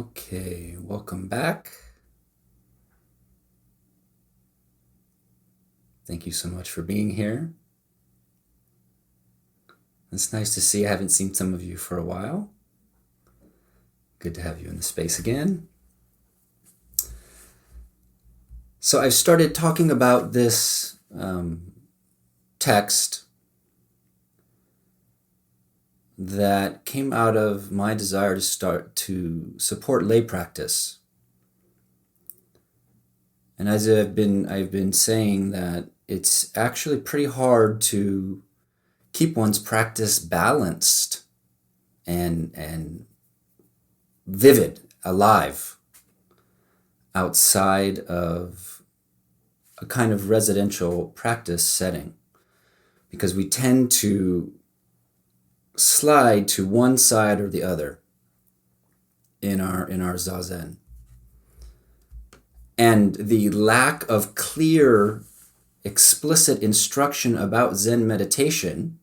Okay, welcome back. Thank you so much for being here. It's nice to see. I haven't seen some of you for a while. Good to have you in the space again. So I've started talking about this text that came out of my desire to start to support lay practice. And as I've been saying that it's actually pretty hard to keep one's practice balanced and vivid, alive, outside of a kind of residential practice setting, because we tend to slide to one side or the other in our zazen. And the lack of clear, explicit instruction about Zen meditation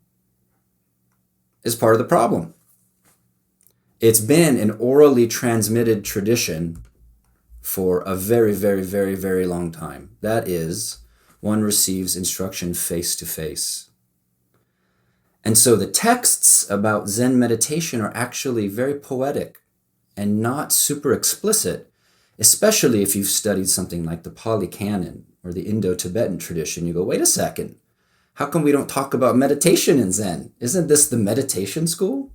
is part of the problem. It's been an orally transmitted tradition for a very, very, very, very long time. That is, one receives instruction face to face. And so the texts about Zen meditation are actually very poetic and not super explicit, especially if you've studied something like the Pali Canon or the Indo-Tibetan tradition. You go, wait a second, how come we don't talk about meditation in Zen? Isn't this the meditation school?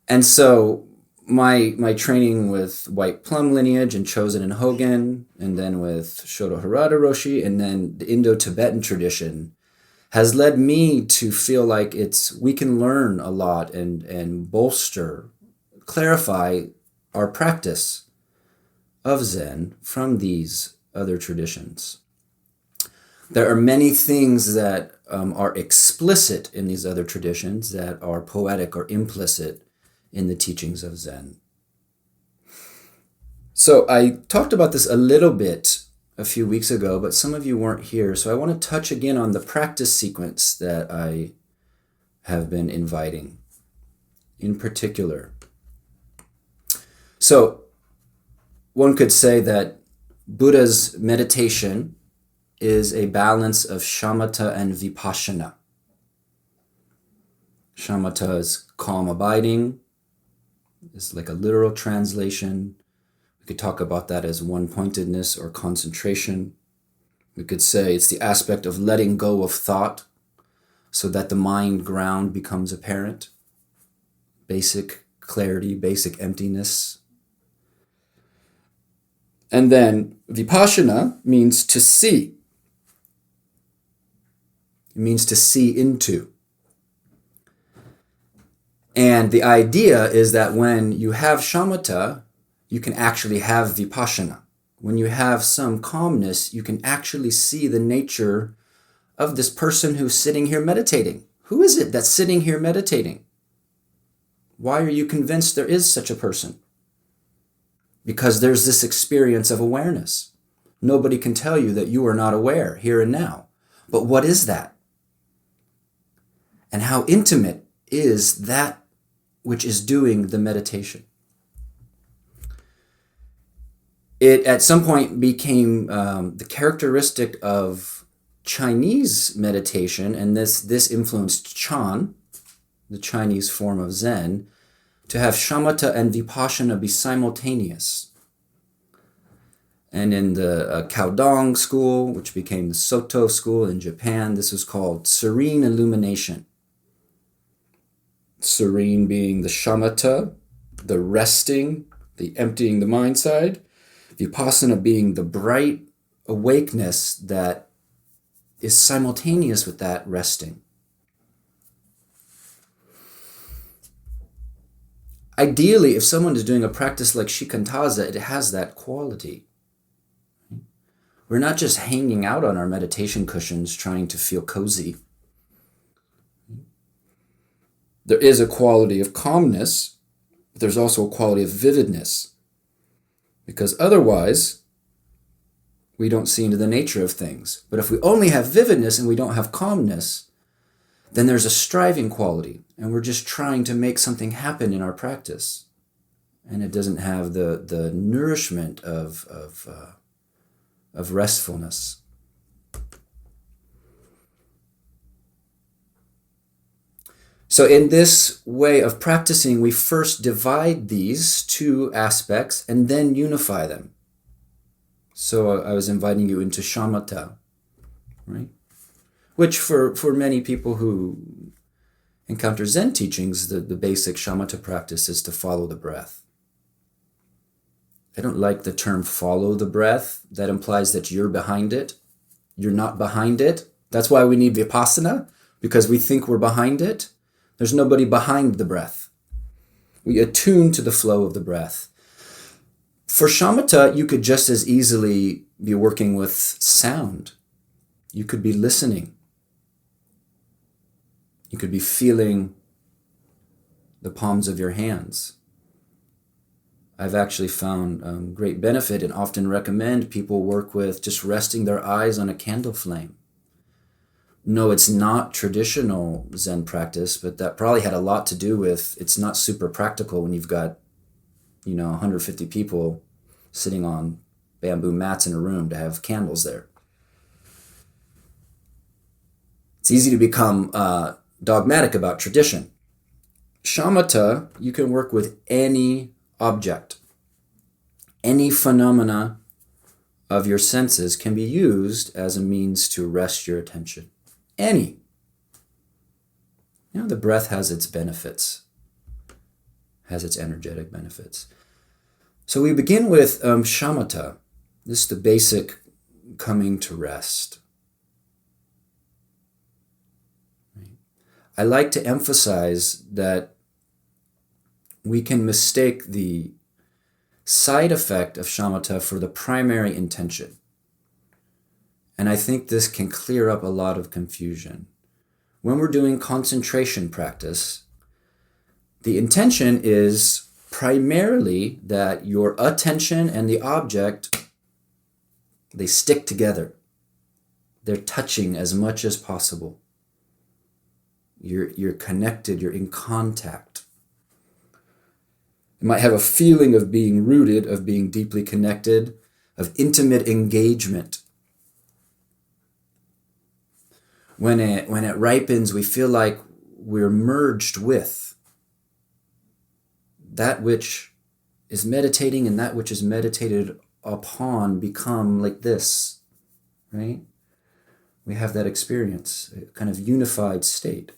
And so my training with White Plum lineage and Chosen and Hogen, and then with Shodo Harada Roshi, and then the Indo-Tibetan tradition has led me to feel like we can learn a lot and bolster, clarify our practice of Zen from these other traditions. There are many things that are explicit in these other traditions that are poetic or implicit in the teachings of Zen. So I talked about this a little bit a few weeks ago, but some of you weren't here, so I want to touch again on the practice sequence that I have been inviting in particular. So one could say that Buddha's meditation is a balance of shamatha and vipassana. Shamatha is calm abiding. It's like a literal translation. We could talk about that as one-pointedness or concentration. We could say it's the aspect of letting go of thought so that the mind ground becomes apparent. Basic clarity, basic emptiness. And then vipassana means to see. It means to see into. And the idea is that when you have shamatha, you can actually have vipassana. When you have some calmness, you can actually see the nature of this person who's sitting here meditating. Who is it that's sitting here meditating? Why are you convinced there is such a person? Because there's this experience of awareness. Nobody can tell you that you are not aware here and now. But what is that? And how intimate is that which is doing the meditation? It at some point became the characteristic of Chinese meditation, and this influenced Chan, the Chinese form of Zen, to have shamatha and vipassana be simultaneous. And in the Caodong school, which became the Soto school in Japan, this was called serene illumination. Serene being the shamatha, the resting, the emptying the mind side. Vipassana being the bright awakeness that is simultaneous with that resting. Ideally, if someone is doing a practice like shikantaza, it has that quality. We're not just hanging out on our meditation cushions trying to feel cozy. There is a quality of calmness, but there's also a quality of vividness. Because otherwise, we don't see into the nature of things. But if we only have vividness and we don't have calmness, then there's a striving quality, and we're just trying to make something happen in our practice. and it doesn't have the nourishment of restfulness. So in this way of practicing, we first divide these two aspects and then unify them. So I was inviting you into shamatha, right? Which for many people who encounter Zen teachings, the basic shamatha practice is to follow the breath. I don't like the term follow the breath. That implies that you're behind it. You're not behind it. That's why we need vipassana, because we think we're behind it. There's nobody behind the breath. We attune to the flow of the breath. For shamatha, you could just as easily be working with sound. You could be listening. You could be feeling the palms of your hands. I've actually found great benefit and often recommend people work with just resting their eyes on a candle flame. No, it's not traditional Zen practice, but that probably had a lot to do with it's not super practical when you've got, 150 people sitting on bamboo mats in a room to have candles there. It's easy to become dogmatic about tradition. Shamatha, you can work with any object. Any phenomena of your senses can be used as a means to rest your attention. Any. The breath has its benefits, has its energetic benefits. So we begin with shamatha. This is the basic coming to rest. I like to emphasize that we can mistake the side effect of shamatha for the primary intention. And I think this can clear up a lot of confusion. When we're doing concentration practice, the intention is primarily that your attention and the object, they stick together. They're touching as much as possible. You're connected, you're in contact. You might have a feeling of being rooted, of being deeply connected, of intimate engagement. When it ripens, we feel like we're merged with that which is meditating, and that which is meditated upon become like this, right? We have that experience, a kind of unified state.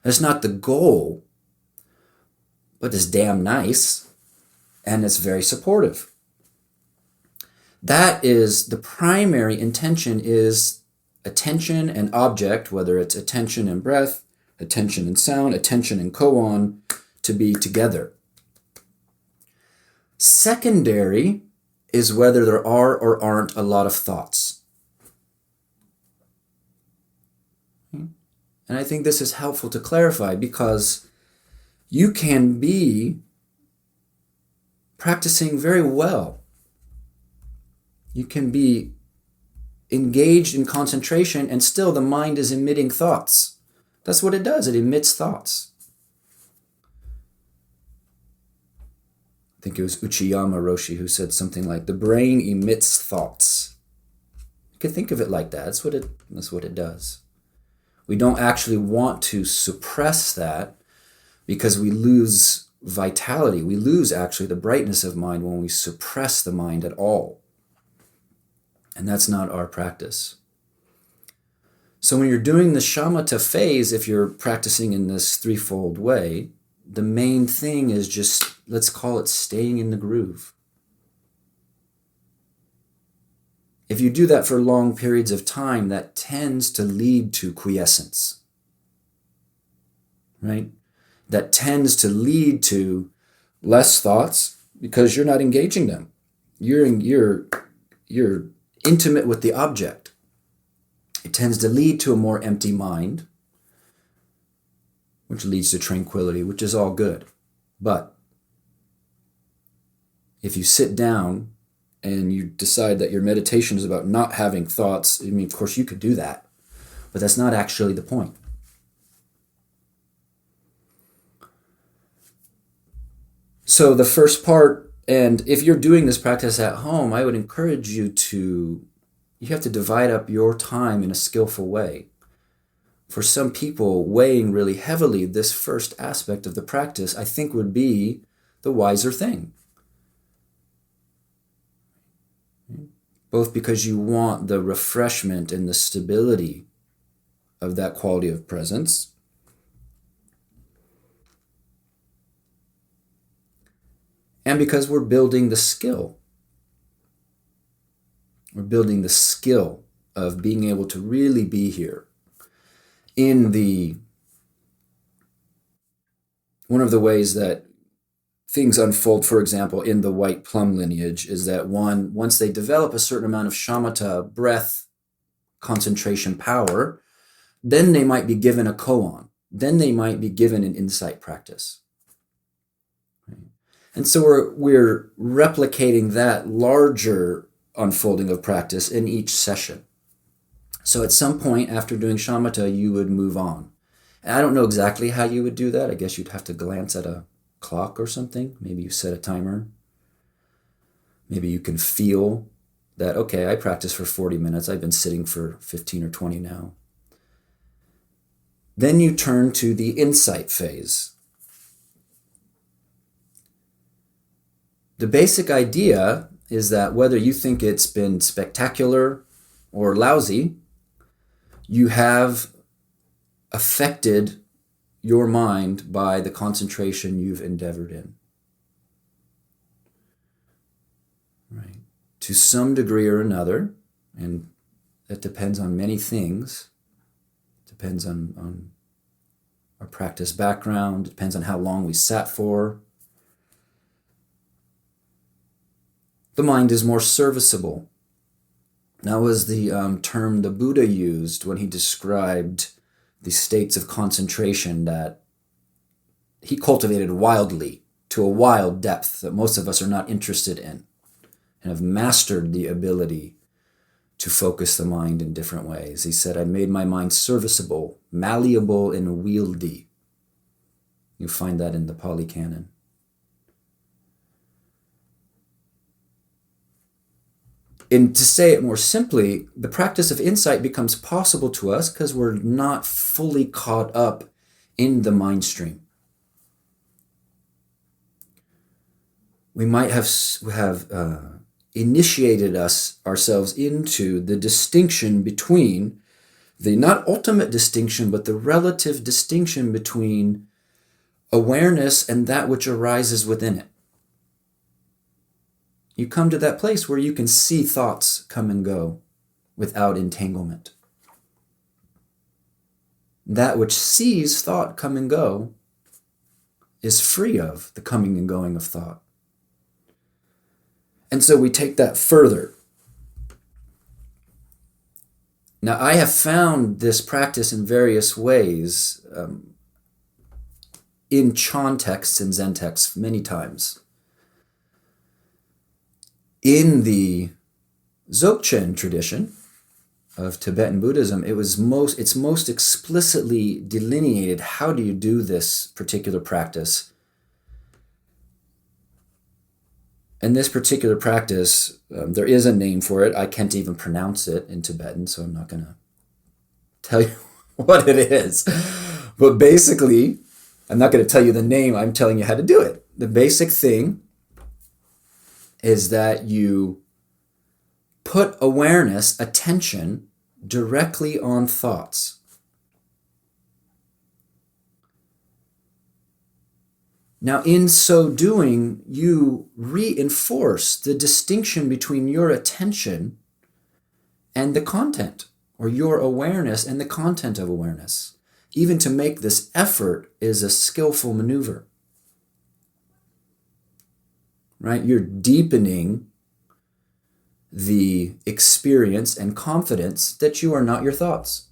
That's not the goal, but it's damn nice, and it's very supportive. That is the primary intention, is attention and object, whether it's attention and breath, attention and sound, attention and koan, to be together. Secondary is whether there are or aren't a lot of thoughts. And I think this is helpful to clarify, because you can be practicing very well. You can be engaged in concentration and still the mind is emitting thoughts. That's what it does. It emits thoughts. I think it was Uchiyama Roshi who said something like, the brain emits thoughts. You could think of it like that. That's what it does. We don't actually want to suppress that, because we lose vitality. We lose actually the brightness of mind when we suppress the mind at all. And that's not our practice. So when you're doing the shamatha phase, if you're practicing in this threefold way, the main thing is just, let's call it staying in the groove. If you do that for long periods of time, that tends to lead to quiescence, right? That tends to lead to less thoughts because you're not engaging them. You're intimate with the object. It tends to lead to a more empty mind, which leads to tranquility, which is all good. But if you sit down and you decide that your meditation is about not having thoughts, of course you could do that, but that's not actually the point. So the first part, and if you're doing this practice at home, I would encourage you have to divide up your time in a skillful way. For some people, weighing really heavily this first aspect of the practice, I think would be the wiser thing. Both because you want the refreshment and the stability of that quality of presence, and because we're building the skill. We're building the skill of being able to really be here. One of the ways that things unfold, for example, in the white plum lineage, is that once they develop a certain amount of shamatha, breath, concentration power, then they might be given a koan. Then they might be given an insight practice. And so we're replicating that larger unfolding of practice in each session. So at some point after doing shamatha, you would move on. And I don't know exactly how you would do that. I guess you'd have to glance at a clock or something. Maybe you set a timer. Maybe you can feel that, okay, I practiced for 40 minutes. I've been sitting for 15 or 20 now. Then you turn to the insight phase. The basic idea is that whether you think it's been spectacular or lousy, you have affected your mind by the concentration you've endeavored in. Right. To some degree or another, and that depends on many things. It depends on our practice background, it depends on how long we sat for. The mind is more serviceable. That was the term the Buddha used when he described the states of concentration that he cultivated wildly, to a wild depth that most of us are not interested in, and have mastered the ability to focus the mind in different ways. He said, I made my mind serviceable, malleable, and wieldy. You find that in the Pali Canon. And to say it more simply, the practice of insight becomes possible to us because we're not fully caught up in the mind stream. We might have initiated ourselves into the distinction between the not ultimate distinction, but the relative distinction between awareness and that which arises within it. You come to that place where you can see thoughts come and go without entanglement. That which sees thought come and go is free of the coming and going of thought. And so we take that further. Now, I have found this practice in various ways in Chan texts and Zen texts many times. In the Dzogchen tradition of Tibetan Buddhism, it's most explicitly delineated how do you do this particular practice. And this particular practice, there is a name for it. I can't even pronounce it in Tibetan, so I'm not going to tell you what it is. But basically, I'm not going to tell you the name, I'm telling you how to do it. The basic thing is that you put awareness, attention, directly on thoughts. Now, in so doing, you reinforce the distinction between your attention and the content, or your awareness and the content of awareness. Even to make this effort is a skillful maneuver. Right? You're deepening the experience and confidence that you are not your thoughts.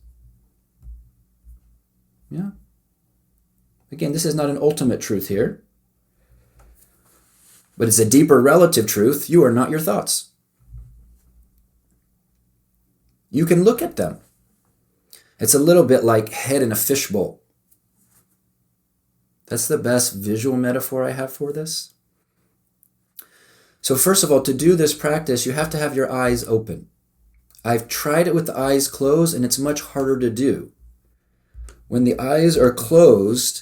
Yeah. Again, this is not an ultimate truth here, but it's a deeper relative truth. You are not your thoughts. You can look at them. It's a little bit like head in a fishbowl. That's the best visual metaphor I have for this. So first of all, to do this practice, you have to have your eyes open. I've tried it with the eyes closed, and it's much harder to do. When the eyes are closed,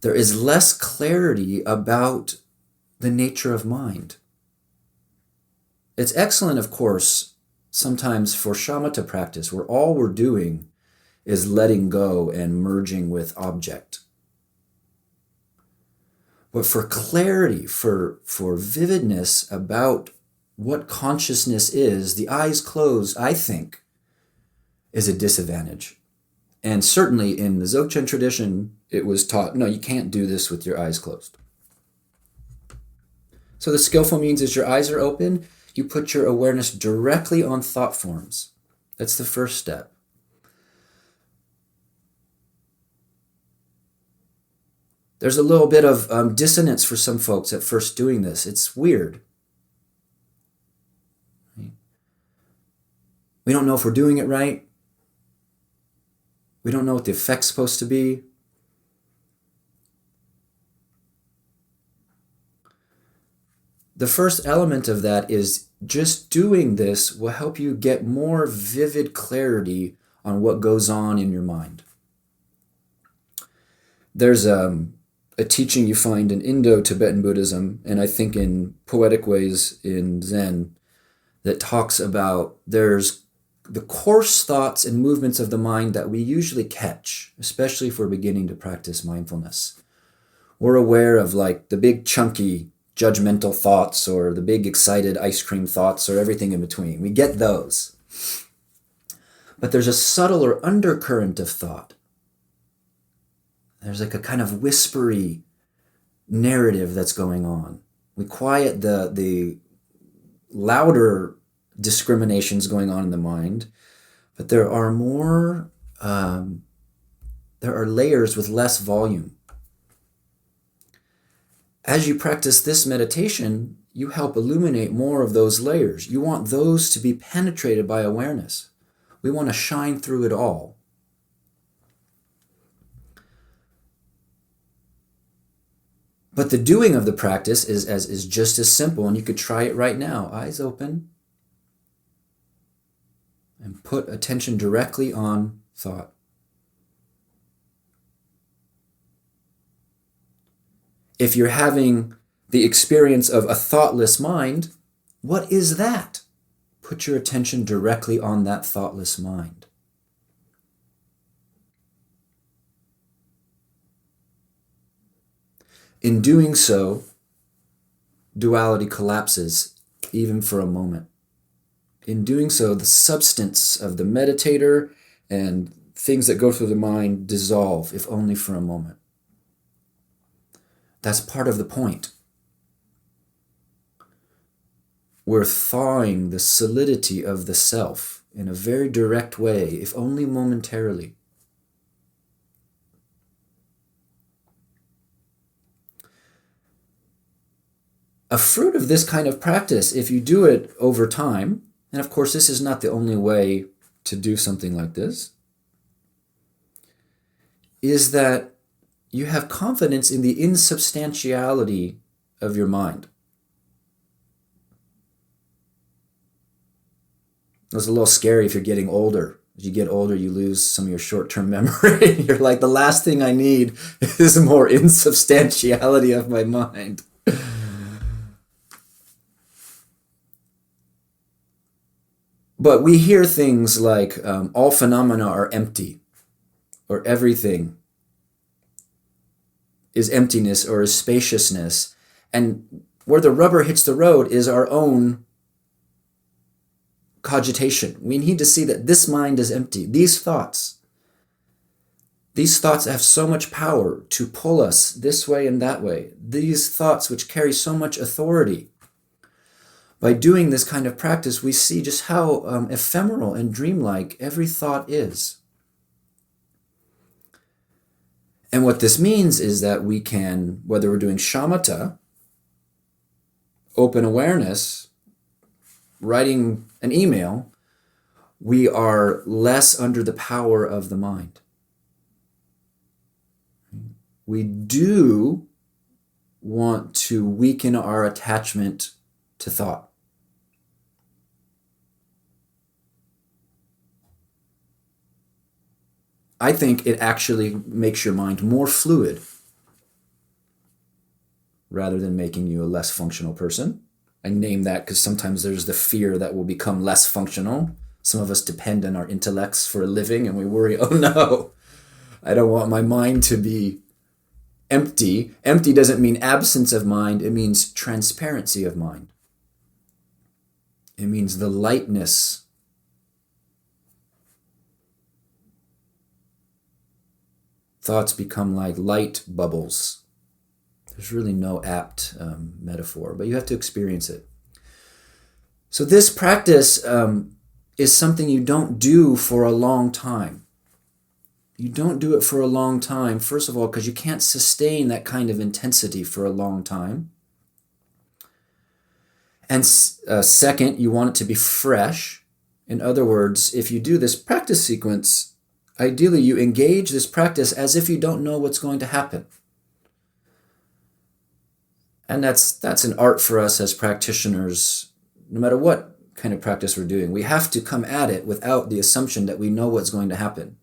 there is less clarity about the nature of mind. It's excellent, of course, sometimes for shamatha practice, where all we're doing is letting go and merging with object. But for clarity, for vividness about what consciousness is, the eyes closed, I think, is a disadvantage. And certainly in the Dzogchen tradition, it was taught, no, you can't do this with your eyes closed. So the skillful means is your eyes are open, you put your awareness directly on thought forms. That's the first step. There's a little bit of dissonance for some folks at first doing this. It's weird. We don't know if we're doing it right. We don't know what the effect's supposed to be. The first element of that is just doing this will help you get more vivid clarity on what goes on in your mind. There's a teaching you find in Indo-Tibetan Buddhism, and I think in Poetic Ways in Zen, that talks about there's the coarse thoughts and movements of the mind that we usually catch, especially if we're beginning to practice mindfulness. We're aware of like the big chunky judgmental thoughts or the big excited ice cream thoughts or everything in between. We get those. But there's a subtler undercurrent of thought. There's like a kind of whispery narrative that's going on. We quiet the louder discriminations going on in the mind, but there are more, there are layers with less volume. As you practice this meditation, you help illuminate more of those layers. You want those to be penetrated by awareness. We want to shine through it all. But the doing of the practice is just as simple, and you could try it right now. Eyes open. And put attention directly on thought. If you're having the experience of a thoughtless mind, what is that? Put your attention directly on that thoughtless mind. In doing so, duality collapses, even for a moment. In doing so, the substance of the meditator and things that go through the mind dissolve, if only for a moment. That's part of the point. We're thawing the solidity of the self in a very direct way, if only momentarily. A fruit of this kind of practice, if you do it over time, and of course this is not the only way to do something like this, is that you have confidence in the insubstantiality of your mind. It's a little scary if you're getting older. As you get older, you lose some of your short-term memory. You're like, the last thing I need is more insubstantiality of my mind. But we hear things like all phenomena are empty, or everything is emptiness or is spaciousness. And where the rubber hits the road is our own cogitation. We need to see that this mind is empty. These thoughts have so much power to pull us this way and that way. These thoughts which carry so much authority. By doing this kind of practice, we see just how ephemeral and dreamlike every thought is. And what this means is that we can, whether we're doing shamatha, open awareness, writing an email, we are less under the power of the mind. We do want to weaken our attachment to thought. I think it actually makes your mind more fluid rather than making you a less functional person. I name that because sometimes there's the fear that we'll become less functional. Some of us depend on our intellects for a living and we worry, oh no, I don't want my mind to be empty. Empty doesn't mean absence of mind. It means transparency of mind. It means the lightness. Thoughts become like light bubbles. There's really no apt metaphor, but you have to experience it. So this practice is something you don't do for a long time. You don't do it for a long time, first of all, because you can't sustain that kind of intensity for a long time. And second, you want it to be fresh. In other words, if you do this practice sequence, ideally you engage this practice as if you don't know what's going to happen. And that's an art for us as practitioners, no matter what kind of practice we're doing. We have to come at it without the assumption that we know what's going to happen.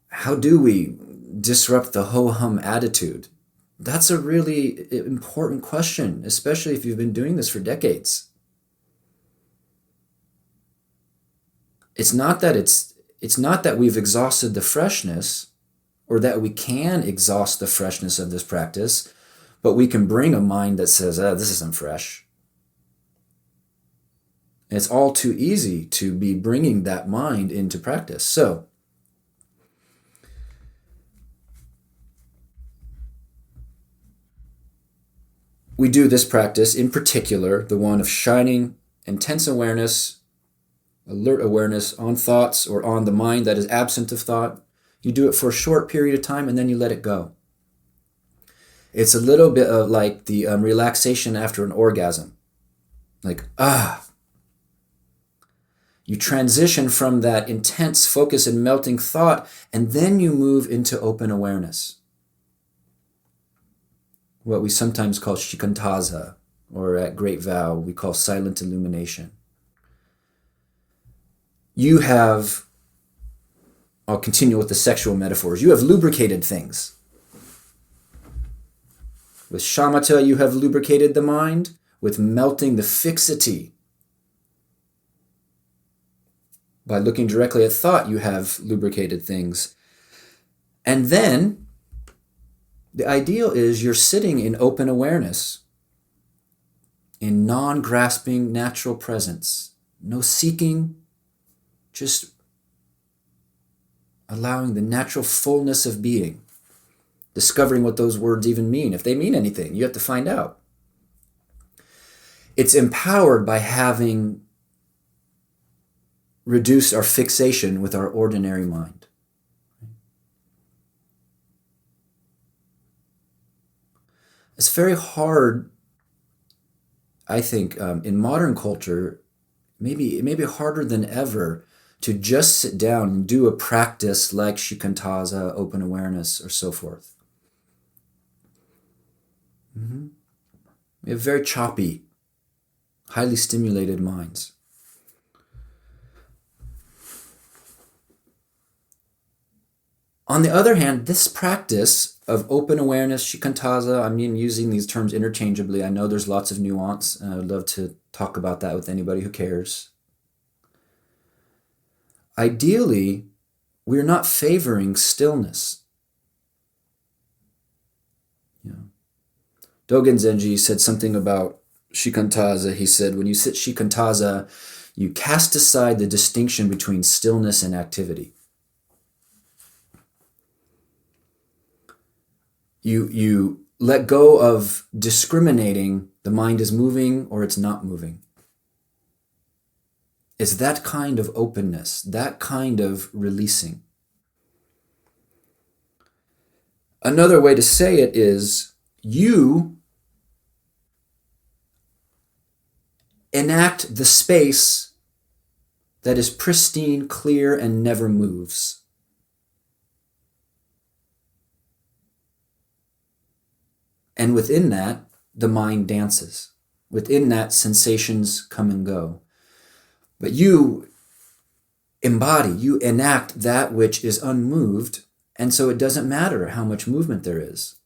How do we disrupt the ho-hum attitude? That's a really important question, especially if you've been doing this for decades. It's not that we've exhausted the freshness or that we can exhaust the freshness of this practice, but we can bring a mind that says, this isn't fresh. And it's all too easy to be bringing that mind into practice. So, we do this practice, in particular, the one of shining intense awareness, alert awareness on thoughts or on the mind that is absent of thought. You do it for a short period of time and then you let it go. It's a little bit of like the relaxation after an orgasm. Like, You transition from that intense focus and melting thought, and then you move into open awareness. What we sometimes call shikantaza, or at Great Vow, we call silent illumination. You have, I'll continue with the sexual metaphors, you have lubricated things. With shamatha, you have lubricated the mind with melting the fixity. By looking directly at thought, you have lubricated things. And then, the ideal is you're sitting in open awareness, in non-grasping natural presence. No seeking, just allowing the natural fullness of being. Discovering what those words even mean. If they mean anything, you have to find out. It's empowered by having reduced our fixation with our ordinary mind. It's very hard, I think, in modern culture, maybe harder than ever, to just sit down and do a practice like shikantaza, open awareness, or so forth. We have very choppy, highly stimulated minds. On the other hand, this practice of open awareness, shikantaza, I mean using these terms interchangeably. I know there's lots of nuance, and I would love to talk about that with anybody who cares. Ideally, we're not favoring stillness. Dogen Zenji said something about shikantaza. He said, when you sit shikantaza, you cast aside the distinction between stillness and activity. You let go of discriminating the mind is moving or it's not moving. It's that kind of openness, that kind of releasing. Another way to say it is, you enact the space that is pristine, clear, and never moves. And within that, the mind dances. Within that, sensations come and go. But you embody, you enact that which is unmoved, and so it doesn't matter how much movement there is.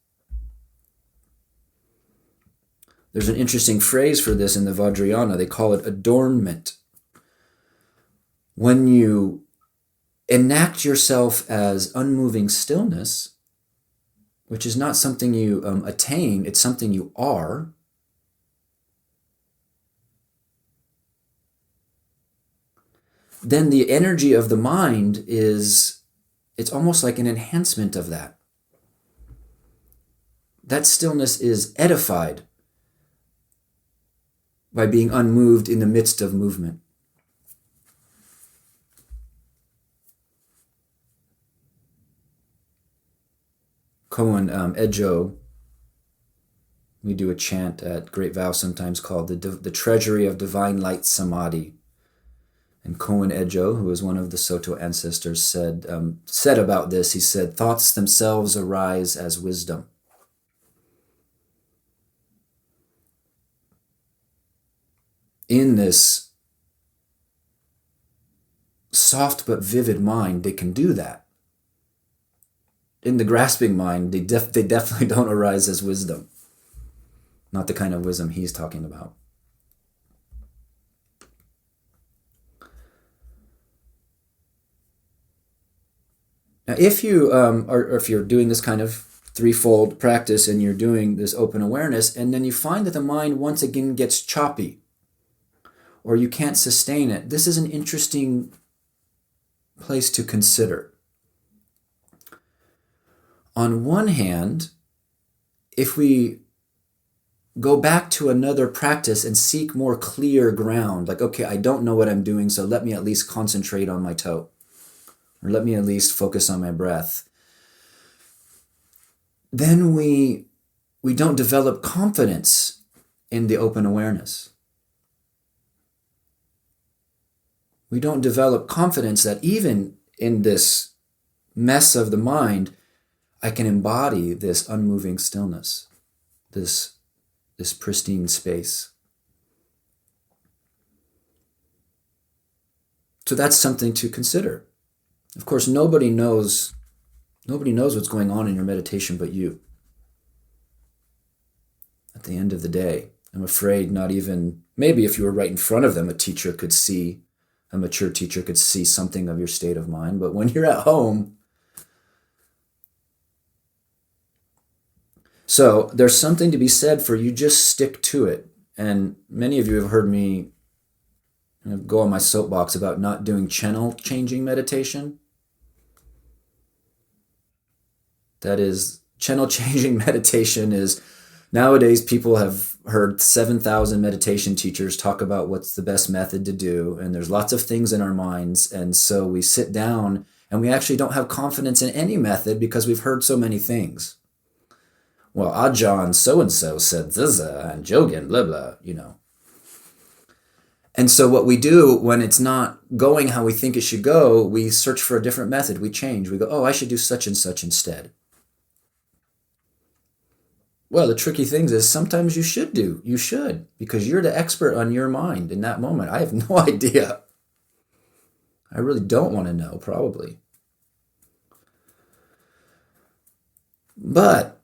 There's an interesting phrase for this in the Vajrayana. They call it adornment. When you enact yourself as unmoving stillness, which is not something you attain, it's something you are, then the energy of the mind it's almost like an enhancement of that. That stillness is edified by being unmoved in the midst of movement. Koan Ejo, we do a chant at Great Vow sometimes called the Treasury of Divine Light Samadhi. And Koan Ejo, who was one of the Soto ancestors, said about this, he said, thoughts themselves arise as wisdom. In this soft but vivid mind, they can do that. In the grasping mind, they definitely don't arise as wisdom. Not the kind of wisdom he's talking about. Now, if you or if you're doing this kind of threefold practice and you're doing this open awareness, and then you find that the mind once again gets choppy, or you can't sustain it, this is an interesting place to consider. On one hand, if we go back to another practice and seek more clear ground, like, okay, I don't know what I'm doing, so let me at least concentrate on my toe, or let me at least focus on my breath, then we don't develop confidence in the open awareness. We don't develop confidence that even in this mess of the mind, I can embody this unmoving stillness, this pristine space. So that's something to consider. Of course, nobody knows what's going on in your meditation but you. At the end of the day, I'm afraid not even, maybe if you were right in front of them, a mature teacher could see something of your state of mind. But when you're at home, so there's something to be said for you just stick to it. And many of you have heard me go on my soapbox about not doing channel changing meditation. That is, channel changing meditation is, nowadays people have heard 7,000 meditation teachers talk about what's the best method to do, and there's lots of things in our minds, and so we sit down and we actually don't have confidence in any method because we've heard so many things. Well, Ajahn so-and-so said this, and Jogen, blah, blah, And so what we do when it's not going how we think it should go, we search for a different method. We change. We go, oh, I should do such and such instead. Well, the tricky thing is sometimes you should, because you're the expert on your mind in that moment. I have no idea. I really don't want to know, probably. But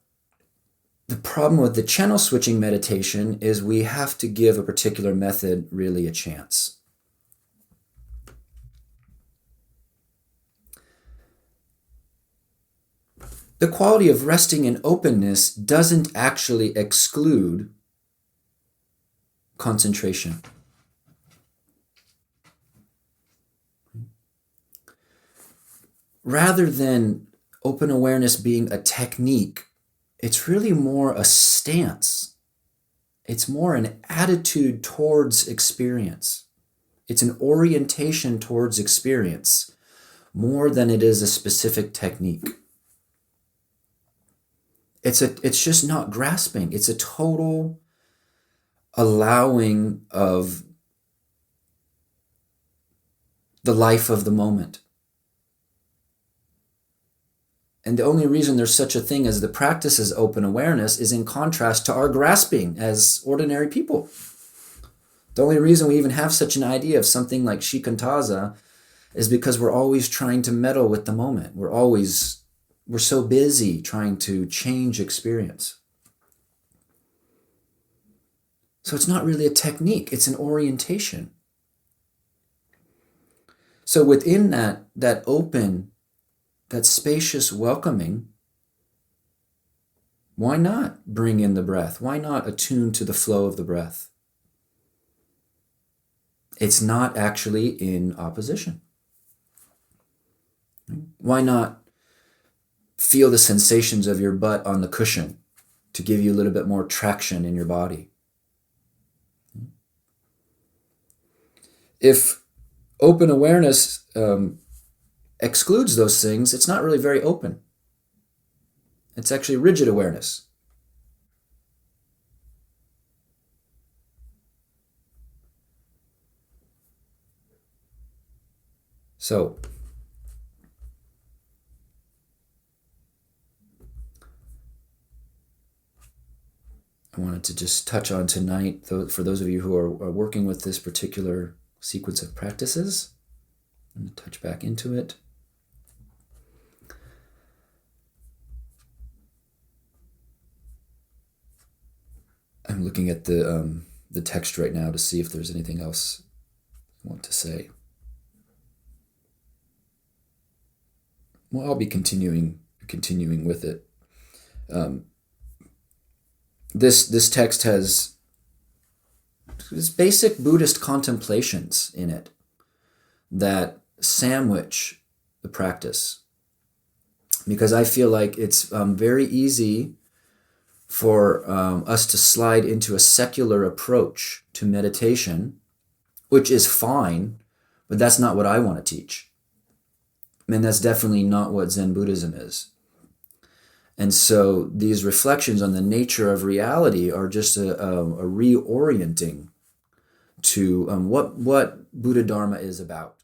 the problem with the channel switching meditation is we have to give a particular method really a chance. The quality of resting in openness doesn't actually exclude concentration. Rather than open awareness being a technique, it's really more a stance. It's more an attitude towards experience. It's an orientation towards experience more than it is a specific technique. It's just not grasping. It's a total allowing of the life of the moment. And the only reason there's such a thing as the practice as open awareness is in contrast to our grasping as ordinary people. The only reason we even have such an idea of something like shikantaza is because we're always trying to meddle with the moment. We're so busy trying to change experience. So it's not really a technique, it's an orientation. So within that open, that spacious welcoming, why not bring in the breath? Why not attune to the flow of the breath? It's not actually in opposition. Why not feel the sensations of your butt on the cushion to give you a little bit more traction in your body? If open awareness excludes those things, it's not really very open. It's actually rigid awareness. So, I wanted to just touch on tonight, for those of you who are working with this particular sequence of practices, I'm going to touch back into it. I'm looking at the text right now to see if there's anything else I want to say. Well, I'll be continuing with it. This text has basic Buddhist contemplations in it that sandwich the practice, because I feel like it's very easy for us to slide into a secular approach to meditation, which is fine, but that's not what I want to teach. I mean, that's definitely not what Zen Buddhism is. And so these reflections on the nature of reality are just a reorienting to what Buddha Dharma is about.